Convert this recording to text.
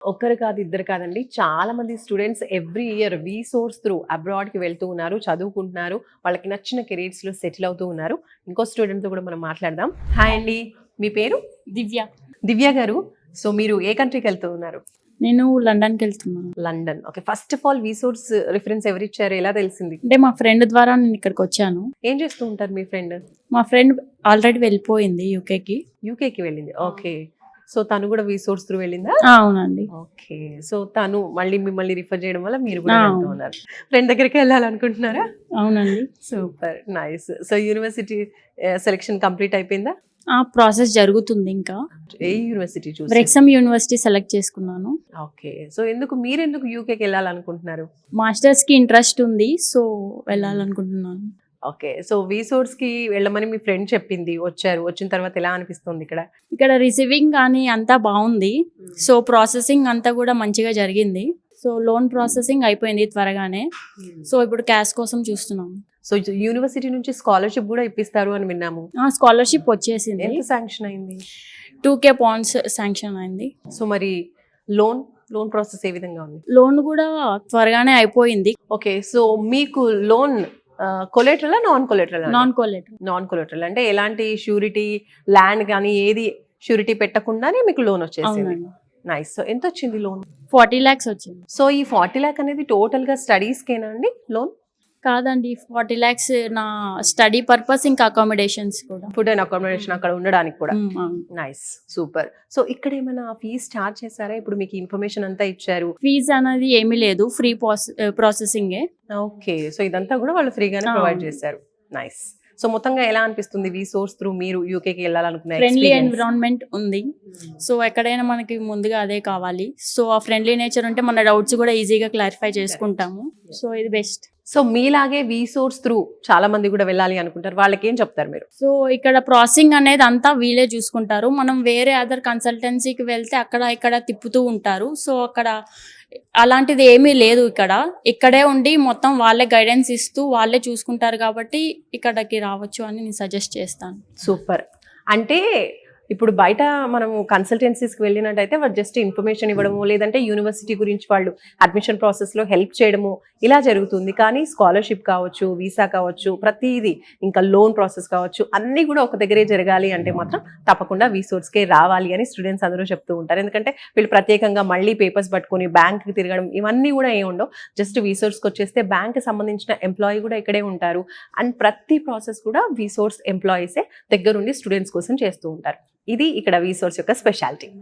ఒక్కరు కాదు, ఇద్దరు కాదండి. చాలా మంది స్టూడెంట్స్ ఎవ్రీ ఇయర్ వీసోర్స్ త్రూ అబ్రాడ్‌కి వెళ్తూ ఉన్నారు, చదువుకుంటున్నారు. వాళ్ళకి నచ్చిన కెరీర్స్‌లో సెటిల్ అవుతూ ఉన్నారు. ఇంకో స్టూడెంట్‌తో కూడా మనం మాట్లాడదాం. హాయ్ అండి. మీ పేరు? దివ్య. దివ్య గారు. సో మీరు ఏ కంట్రీకి వెళ్తూ ఉన్నారు? నేను లండన్‌కి వెళ్తున్నాను. London. Okay. First of all వీసోర్స్ reference ఎవరిచ్చారు? ఎలా తెలిసింది? అంటే మా ఫ్రెండ్ ద్వారా నేను ఇక్కడికి వచ్చాను. ఏం చేస్తూ ఉంటారు మీ ఫ్రెండ్? మా ఫ్రెండ్ ఆల్రెడీ వెళ్ళిపోయింది యూకేకి. యూకేకి వెళ్ళింది. ఓకే. సో తను కూడా వీసోర్స్ త్రూ వెళ్ళిందా? అవునండి. ఓకే. సో తను మళ్ళీ మిమ్మల్ని రిఫర్ చేయడం వల్ల మీరు కూడా ఆ. వెళ్తూ ఉన్నారు. ఫ్రెండ్ దగ్గరికి వెళ్ళాలనుకుంటున్నారా? అవునండి. Super nice. So university selection complete అయిపోయిందా? ఆ ప్రాసెస్ జరుగుతుంది ఇంకా. ఏ యూనివర్సిటీ చూసి? బ్రెక్సమ్ యూనివర్సిటీ సెలెక్ట్ చేసుకున్నాను. ఓకే. సో మీరెందుకు యూకేకి వెళ్ళాలనుకుంటున్నారు? మాస్టర్స్ కి ఇంట్రెస్ట్ ఉంది, సో వెళ్ళాలనుకుంటున్నాను. ఓకే. సో వీసోర్స్ కి వెళ్ళమని మీ ఫ్రెండ్ చెప్పింది, వచ్చారు. వచ్చిన తర్వాత ఎలా అనిపిస్తుంది ఇక్కడ? ఇక్కడ రిసీవింగ్ కానీ అంతా బాగుంది. సో ప్రాసెసింగ్ అంతా కూడా మంచిగా జరిగింది. సో లోన్ ప్రాసెసింగ్ అయిపోయింది త్వరగానే. సో ఇప్పుడు క్యాష్ కోసం చూస్తున్నాం. సో యూనివర్సిటీ నుంచి స్కాలర్షిప్ కూడా ఇప్పిస్తారు అని విన్నాము. స్కాలర్షిప్ వచ్చేసింది. ఎంత శాంక్షన్ అయింది? 2K పాయింట్స్ శాంక్షన్ అయింది. సో మరి లోన్ ప్రాసెస్ ఏ విధంగా ఉంది? లోన్ కూడా త్వరగానే అయిపోయింది. ఓకే. సో మీకు లోన్ కొలేటరలా non collateral? Non collateral. Non collateral అంటే ఎలాంటి షూరిటీ, ల్యాండ్ కానీ ఏది షూరిటీ పెట్టకుండానే మీకు లోన్ వచ్చేసింది. అవునండి. నైస్. సో ఎంత వచ్చింది లోన్? 40 lakhs వచ్చింది. సో ఈ 40 lakh అనేది టోటల్ గా స్టడీస్ కేనా అండి లోన్? కాదండి, 40 lakhs నా స్టడీ పర్పస్ ఇంకా అకామిడేషన్స్ కూడా. ఫుడ్ అండ్ అకామిడేషన్ అక్కడ ఉండడానికి కూడా. అవును. నైస్. సూపర్. సో ఇక్కడ ఏమైనా ఫీజ్ చార్జ్ చేశారా? ఇప్పుడు మీకు ఇన్ఫర్మేషన్ అంతా ఇచ్చారు. ఫీజ్ అనేది ఏమీ లేదు, ఫ్రీ ప్రాసెసింగే. ఓకే. సో ఇదంతా కూడా వాళ్ళు ఫ్రీగానే ప్రొవైడ్ చేశారు. నైస్. సో మొత్తంగా ఎలా అనిపిస్తుంది వీసోర్స్ త్రూ మీరు యూకేకి వెళ్ళాలనుకున్న ఫ్రెండ్లీ ఎక్స్‌పీరియన్స్? ఎన్విరాన్మెంట్ ఉంది. సో ఎక్కడైనా మనకి ముందుగా అదే కావాలి. సో ఆ ఫ్రెండ్లీ నేచర్ ఉంటే మన డౌట్స్ కూడా ఈజీగా క్లారిఫై చేసుకుంటాము. సో ఇది బెస్ట్. సో మీలాగే వీసోర్స్ త్రూ చాలా మంది కూడా వెళ్ళాలి అనుకుంటారు. వాళ్ళకి ఏం చెప్తారు మీరు? సో ఇక్కడ ప్రాసెసింగ్ అనేది అంతా వీళ్ళే చూసుకుంటారు. మనం వేరే అదర్ కన్సల్టెన్సీకి వెళ్తే అక్కడ ఇక్కడ తిప్పుతూ ఉంటారు. సో అక్కడ అలాంటిది ఏమీ లేదు. ఇక్కడే ఉండి మొత్తం వాళ్ళే గైడెన్స్ ఇస్తూ వాళ్ళే చూసుకుంటారు కాబట్టి ఇక్కడికి రావచ్చు అని నేను సజెస్ట్ చేస్తాను. సూపర్. అంటే ఇప్పుడు బయట మనము కన్సల్టెన్సీస్కి వెళ్ళినట్టయితే వాళ్ళు జస్ట్ ఇన్ఫర్మేషన్ ఇవ్వడము, లేదంటే యూనివర్సిటీ గురించి వాళ్ళు అడ్మిషన్ ప్రాసెస్లో హెల్ప్ చేయడము ఇలా జరుగుతుంది. కానీ స్కాలర్షిప్ కావచ్చు, వీసా కావచ్చు, ప్రతిదీ ఇంకా లోన్ ప్రాసెస్ కావచ్చు, అన్నీ కూడా ఒక దగ్గరే జరగాలి అంటే మాత్రం తప్పకుండా వీసోర్స్కే రావాలి అని స్టూడెంట్స్ అందరూ చెప్తూ ఉంటారు. ఎందుకంటే వీళ్ళు ప్రత్యేకంగా మళ్ళీ పేపర్స్ పట్టుకొని బ్యాంక్కి తిరగడం ఇవన్నీ కూడా ఏమి ఉండవు. జస్ట్ వీసోర్స్కి వచ్చేస్తే బ్యాంక్కి సంబంధించిన ఎంప్లాయీ కూడా ఇక్కడే ఉంటారు. అండ్ ప్రతి ప్రాసెస్ కూడా వీసోర్స్ ఎంప్లాయీసే దగ్గరుండి స్టూడెంట్స్ కోసం చేస్తూ ఉంటారు. ఇది ఇక్కడ వీసోర్స్ యొక్క స్పెషాలిటీ.